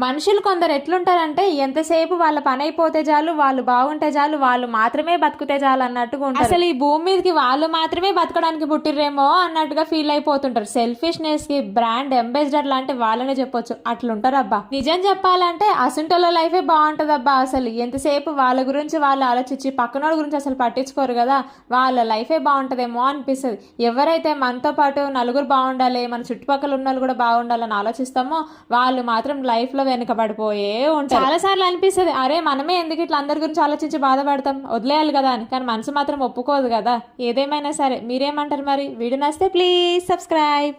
మనుషులు కొందరు ఎట్లుంటారంటే ఎంతసేపు వాళ్ళ పని అయిపోతే చాలు, వాళ్ళు బాగుంటే చాలు, వాళ్ళు మాత్రమే బతుకుతే చాలు అన్నట్టుగా ఉంటారు. అసలు ఈ భూమి మీదకి వాళ్ళు మాత్రమే బతకడానికి పుట్టిర్రేమో అన్నట్టుగా ఫీల్ అయిపోతుంటారు. సెల్ఫిష్నెస్ కి బ్రాండ్ అంబాసిడర్ లాంటి వాళ్ళనే చెప్పొచ్చు. అట్లుంటారు అబ్బా. నిజం చెప్పాలంటే అసుంటోళ్ళ లైఫే బాగుంటది అబ్బా. అసలు ఎంతసేపు వాళ్ళ గురించి వాళ్ళు ఆలోచించి పక్కనోళ్ళ గురించి అసలు పట్టించుకోరు కదా, వాళ్ళ లైఫే బాగుంటదేమో అనిపిస్తుంది. ఎవరైతే మనతో పాటు నలుగురు బాగుండాలి, మన చుట్టుపక్కల ఉన్న వాళ్ళు కూడా బాగుండాలని ఆలోచిస్తామో వాళ్ళు మాత్రం లైఫ్ లో వెనుకబడిపోయే ఉంటారు. చాలా సార్లు అనిపిస్తుంది, అరే మనమే ఎందుకు ఇట్లా అందరి గురించి ఆలోచించి బాధపడతాం, వదిలేయాలి కదా అని. కానీ మనసు మాత్రం ఒప్పుకోదు కదా. ఏదేమైనా సరే మీరేమంటారు మరి? వీడియో నచ్చితే ప్లీజ్ సబ్స్క్రైబ్.